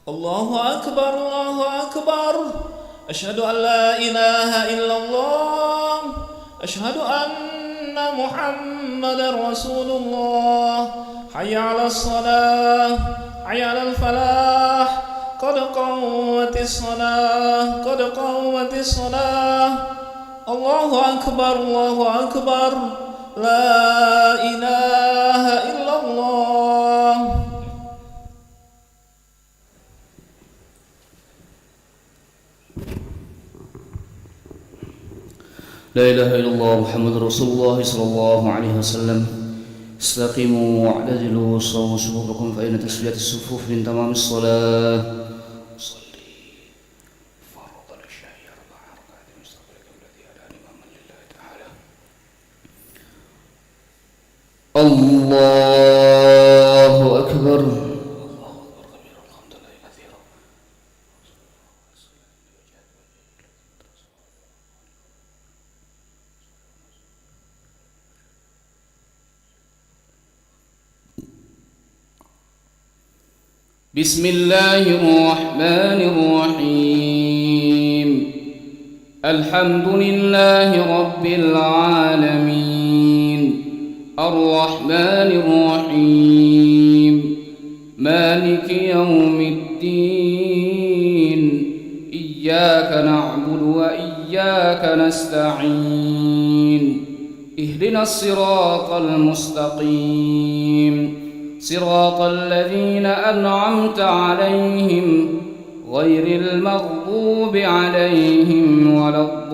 الله أكبر الله أكبر. أشهد أن لا إله إلا الله. أشهد أن محمدا رسول الله. حي على الصلاة، حي على الفلاح، قد قامت الصلاة، قد قامت الصلاة. الله أكبر الله أكبر. لا إله إلا الله. لا إله إلا الله محمد رسول الله صلى الله عليه وسلم. استقيموا واعتدلوا وصووا صفوفكم فإن تسوية الصفوف من تمام الصلاة. صلي فرض العشاء 4 ركعات مستقبل الذي هداني إماما لله تعالى. الله أكبر. بسم الله الرحمن الرحيم. الحمد لله رب العالمين، الرحمن الرحيم، مالك يوم الدين. إياك نعبد وإياك نستعين. اهدنا الصراط المستقيم، صراط الذين أنعمت عليهم غير المغضوب عليهم ولا الضالين.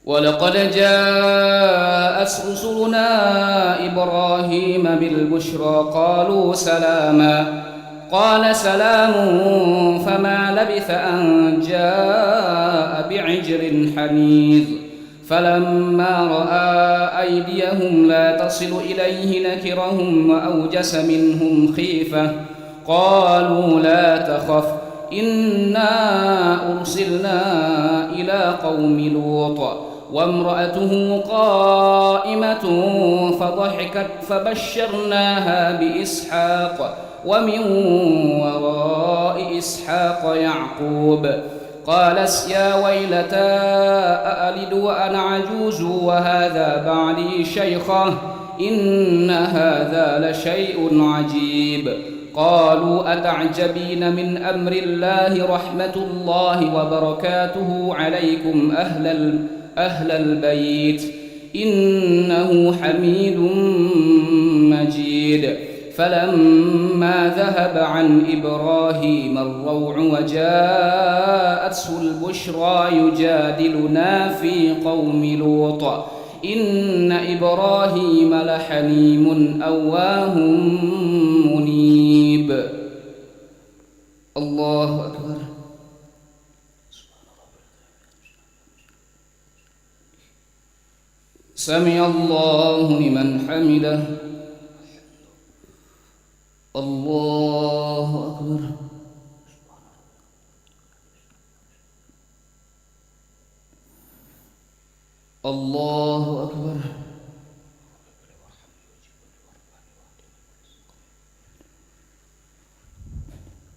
ولقد جاءت رسلنا إبراهيم بالبشرى قالوا سلاما، قال سلام فما لبث أن جاء بعجل حنيذ. فلما رأى أيديهم لا تصل إليه نكرهم وأوجس منهم خيفة. قالوا لا تخف إنا أرسلنا إلى قوم لوط وامرأته قائمة فضحكت فبشرناها بإسحاق ومن وراء إسحاق يعقوب. قالت يا ويلتى أألد وأنا عجوز وهذا بعلي شيخة إن هذا لشيء عجيب. قالوا أتعجبين من أمر الله رحمة الله وبركاته عليكم أهل البيت إنه حميد مجيد. فلما ذهب عن إبراهيم الروع وجاءته البشرى يجادلنا في قوم لوط إن إبراهيم لحليم أواه منيب. الله أكبر. سمع الله لمن حمده. الله أكبر. الله أكبر.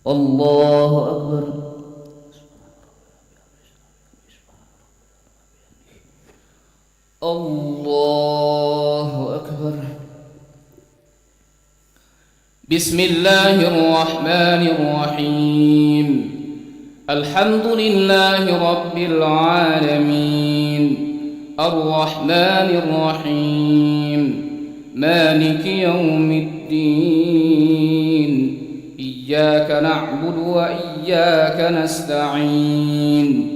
الله أكبر. الله أكبر. بسم الله الرحمن الرحيم. الحمد لله رب العالمين، الرحمن الرحيم، مالك يوم الدين. إياك نعبد وإياك نستعين.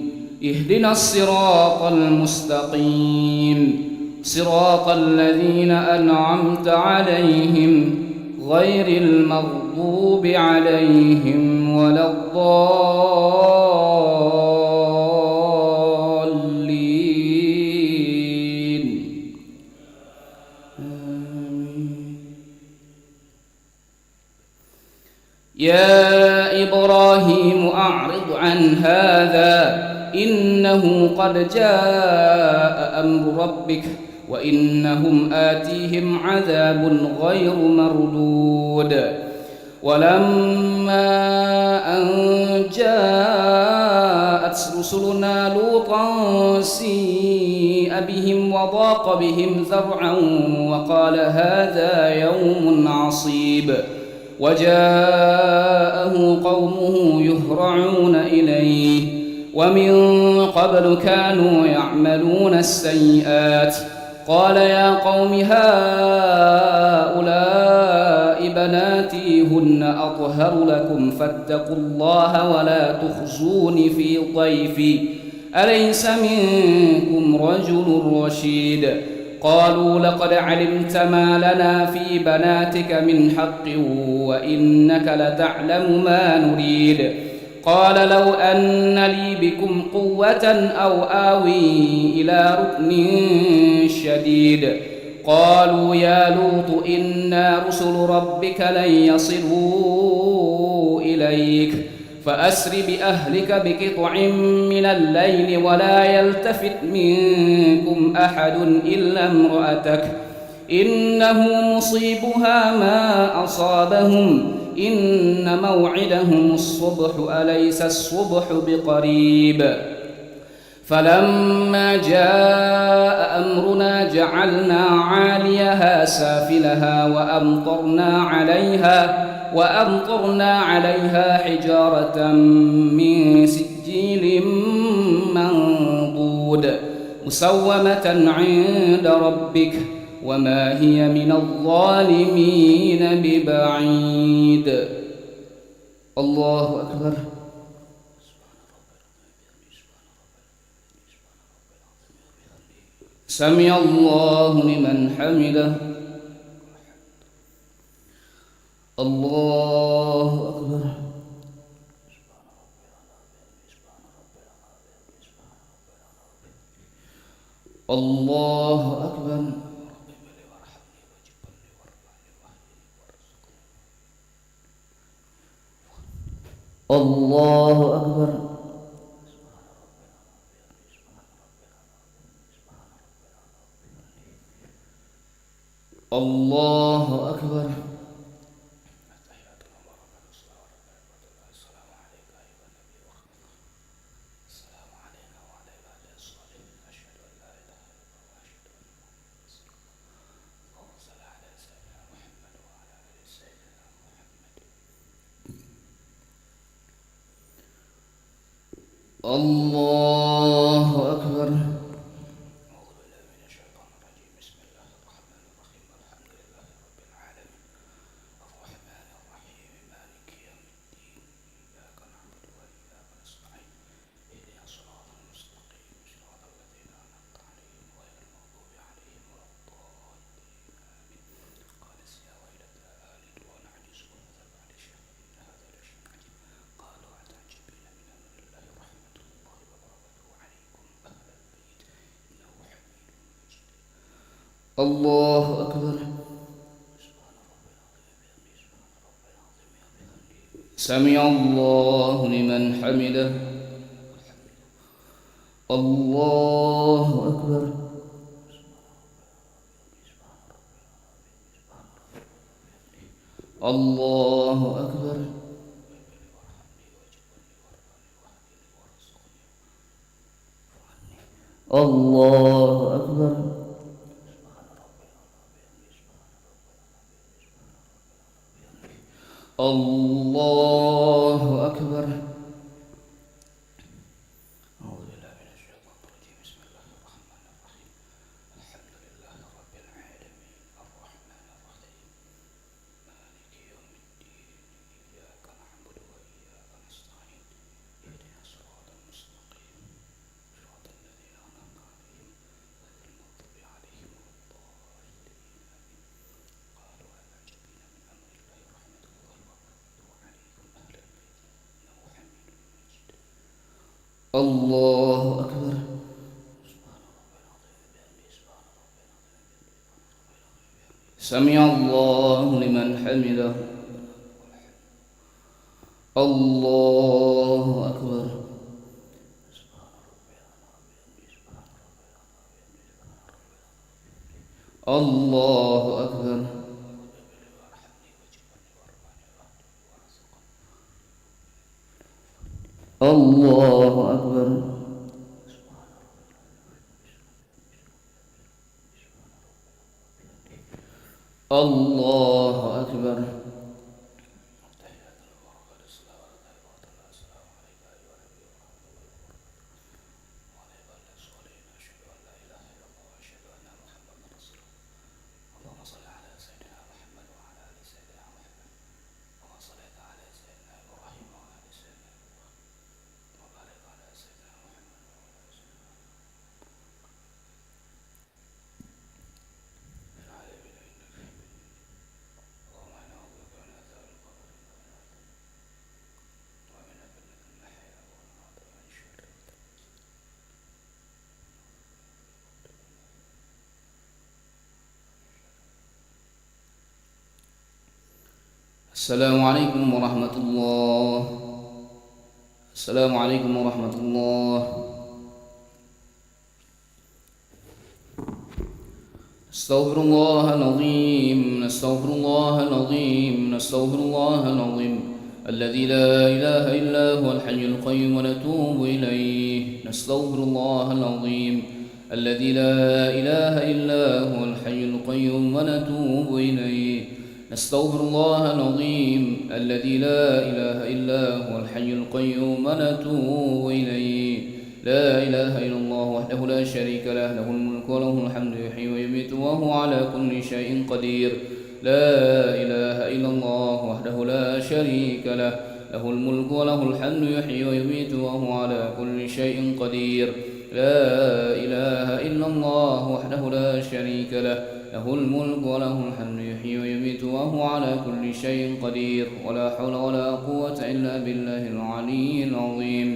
اهدنا الصراط المستقيم، صراط الذين أنعمت عليهم غير المغضوب عليهم ولا الضالين. آمين. يا إبراهيم أعرض عن هذا إنه قد جاء أمر ربك وإنهم آتيهم عذاب غير مردود ولما أن جاءت رسلنا لوطا سيء بهم وضاق بهم ذرعا وقال هذا يوم عصيب وجاءه قومه يهرعون إليه ومن قبل كانوا يعملون السيئات قال يا قوم هؤلاء بناتي هن أطهر لكم فاتقوا الله ولا تخزون في ضيفي أليس منكم رجل رشيد قالوا لقد علمت ما لنا في بناتك من حق وإنك لتعلم ما نريد قال لو أن لي بكم قوة أو آوي إلى ركن شديد قالوا يا لوط إنا رسل ربك لن يصلوا إليك فأسر بأهلك بقطع من الليل ولا يلتفت منكم أحد إلا امرأتك إنه مصيبها ما أصابهم إن موعدهم الصبح أليس الصبح بقريب فلما جاء أمرنا جعلنا عاليها سافلها وأمطرنا عليها حجارة من سجيل منضود مسومة عند ربك وما هي من الظالمين ببعيد الله أكبر سمع الله لمن حمده الله أكبر الله أكبر الله أكبر الله أكبر الله أكبر الله أكبر سمع الله لمن حمده الله أكبر الله أكبر الله أكبر الله أكبر أعوذ بالله من الشيطان الرجيم بسم الله الرحمن الرحيم الحمد لله رب العالمين الرحمن الرحيم مالك يوم الدين إياك نعبد وإياك نستعين اهدنا الصراط المستقيم صراط الذين أنعمت عليهم غير المغضوب عليهم ولا الضالين قالوا هل عجبين من أمر الله رحمة الله الله أكبر سمع الله لمن حمده الله أكبر. الله أكبر. الله أكبر. الله أكبر. السلام عليكم ورحمة الله. السلام عليكم ورحمة الله. نستغفر الله العظيم. نستغفر الله العظيم. نستغفر الله العظيم الذي لا إله إلا هو الحي القيوم ونتوب إليه. نستغفر الله العظيم الذي لا إله إلا هو الحي القيوم ونتوب إليه. نستغفر الله العظيم الذي لا إله إلا هو الحي القيوم ونتوب إليه. لا إله إلا الله وحده لا شريك له، له الملك وله الحمد يحيي ويميت وهو على كل شيء قدير. لا إله إلا الله وحده لا شريك له، له الملك وله الحمد يحيي ويميت وهو على كل شيء قدير. لا إله إلا الله وحده لا شريك له، له الملك وله الحمد يحيي ويميت وهو على كل شيء قدير. ولا حول ولا قوة إلا بالله العلي العظيم.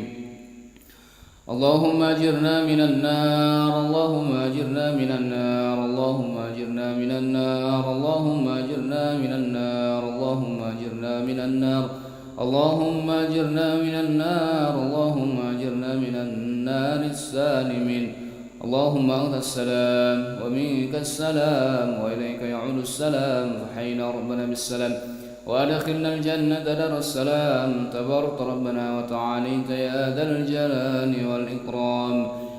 اللهم أجرنا من النار. اللهم أجرنا من النار. اللهم أجرنا من النار. اللهم أجرنا من النار. اللهم أجرنا من النار. اللهم أجرنا من النار. اللهم أجرنا من النار السالمين. اللهم أنت السلام ومنك السلام وإليك يعود السلام، فحينا ربنا بالسلام وأدخلنا الجنة دار السلام. تبارك ربنا وتعاليت يا ذا الجلال والإكرام.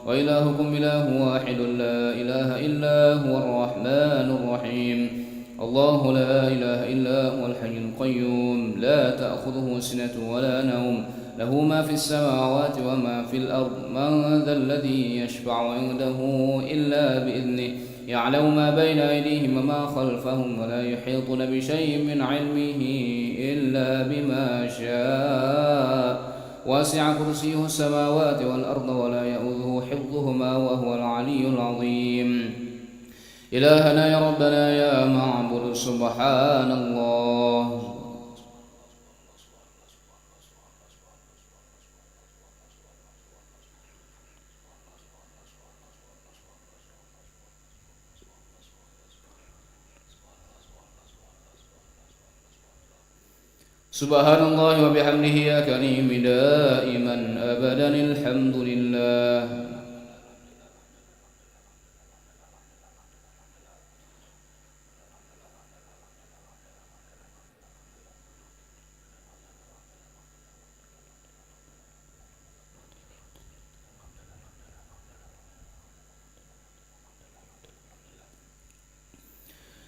وإلهكم إله واحد لا إله إلا هو الرحمن الرحيم. الله لا إله إلا هو الحي القيوم لا تأخذه سنة ولا نوم، له ما في السماوات وما في الأرض. من ذا الذي يشفع عنده إلا بإذنه، يعلم ما بين أيديهم وما خلفهم، ولا يحيطون بشيء من علمه إلا بما شاء. وسع كرسيه السماوات والأرض ولا يؤوده حفظهما وهو العلي العظيم. إلهنا يا ربنا يا معبود سبحان الله. سبحان الله وبحمده يا كريم دائما أبدا الحمد لله.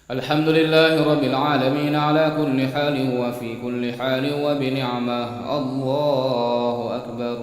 الحمد لله رب العالمين على كل حال وفي كل حال وبنعمة. الله أكبر.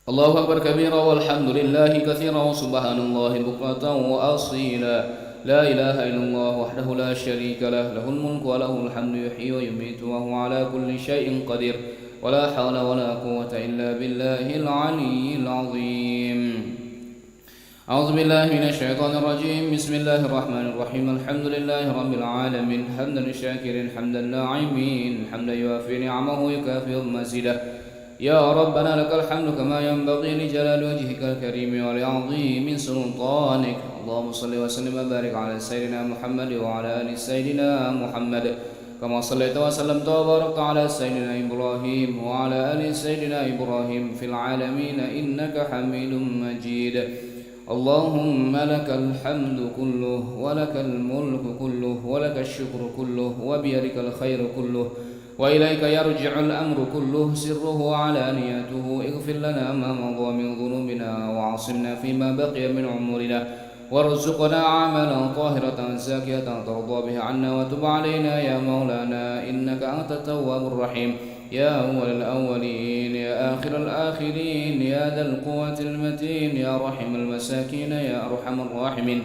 الله أكبر كبيرا والحمد لله كثيرا وسبحان الله بكرة وأصيلا. لا إله إلا الله وحده لا شريك له، له الملك وله الحمد يحيي ويميت وهو على كل شيء قدير. ولا حول ولا قوة إلا بالله العلي العظيم. أعوذ بالله من الشيطان الرجيم. بسم الله الرحمن الرحيم. الحمد لله رب العالمين حمدا للشاكرين حمدا الناعمين حمدا يوافي نعمه يكافئ مزيده. يا ربنا لك الحمد كما ينبغي لجلال وجهك الكريم ولعظيم سلطانك. اللهم صل وسلم وبارك على سيدنا محمد وعلى آل سيدنا محمد كما صليت وسلمت وباركت على سيدنا إبراهيم وعلى آل سيدنا إبراهيم في العالمين إنك حميد مجيد. اللهم لك الحمد كله ولك الملك كله ولك الشكر كله وبيدك الخير كله وإليك يرجع الأمر كله سره وعلانيته. اغفر لنا ما مضى من ذنوبنا وعصمنا فيما بقي من عمرنا وارزقنا عملا طاهرة زاكية ترضى به عنا وتب علينا يا مولانا إنك أنت التواب الرحيم. يا أول الأولين يا آخر الآخرين يا ذا القوة المتين يا رحم المساكين يا أرحم الراحمين.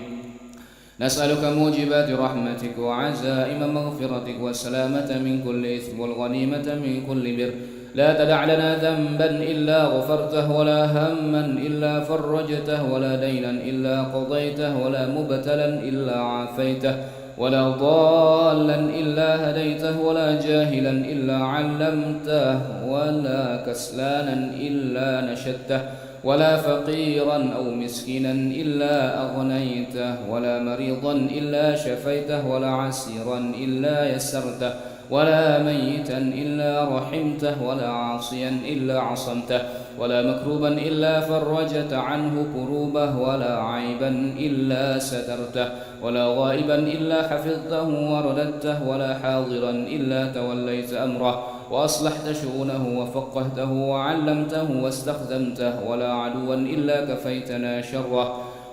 نسألك موجبات رحمتك وعزائم مغفرتك والسلامة من كل إثم والغنيمة من كل بر. لا تدع لنا ذنبا إلا غفرته ولا هما إلا فرجته ولا دينا إلا قضيته ولا مبتلا إلا عافيته ولا ضالا إلا هديته ولا جاهلا إلا علمته ولا كسلانا إلا نشدته ولا فقيرا أو مسكينا إلا أغنيته ولا مريضا إلا شفيته ولا عسيرا إلا يسرته ولا ميتا إلا رحمته ولا عاصيا إلا عصمته ولا مكروبا إلا فرجت عنه كروبه ولا عيبا إلا سترته ولا غائبا إلا حفظته ورددته ولا حاضرا إلا توليت أمره وأصلحت شؤونه وفقهته وعلمته واستخدمته ولا عدوا إلا كفيتنا شره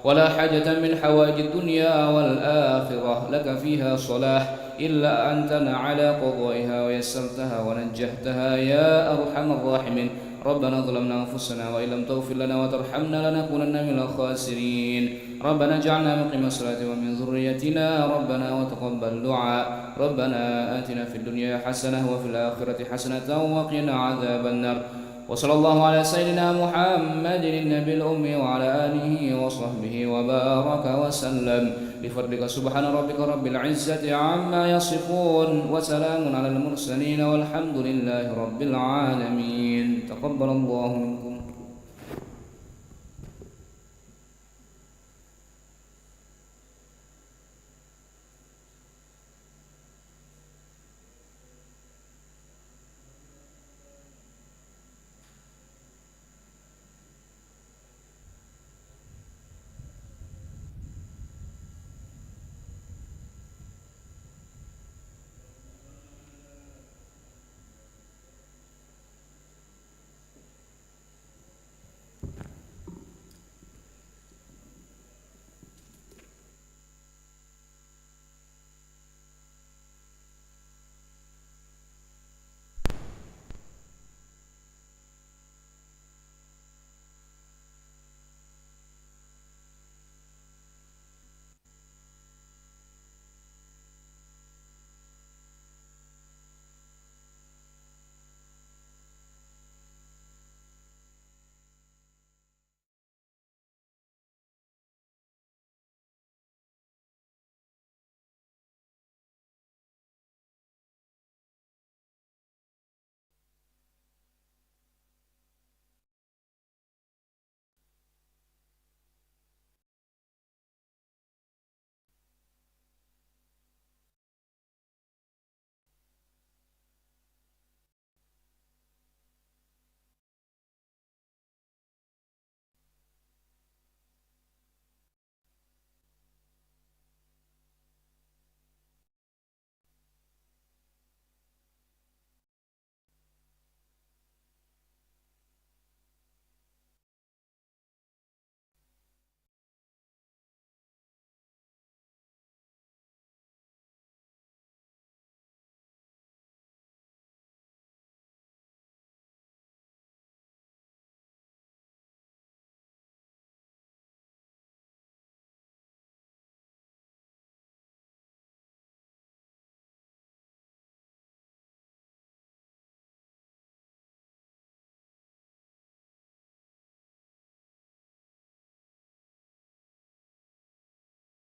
ولا حاجة من حوائج الدنيا والآخرة لك فيها صلاح إلا أنتنا على قضائها ويسرتها ونجحتها يا أرحم الراحمين. ربنا ظلمنا أنفسنا وإن لم تغفر لنا وترحمنا لنكونن من الخاسرين. ربنا اجعلنا مقيم الصلاة ومن ذريتنا ربنا وتقبل دعاء. ربنا آتنا في الدنيا حسنة وفي الآخرة حسنة وقنا عذاب النار. وصلى الله على سيدنا محمد النبي الأمي وعلى آله وصحبه وبارك وسلم. بفضلك سبحان ربك رب العزة عما يصفون وسلام على المرسلين والحمد لله رب العالمين. تقبل الله منكم.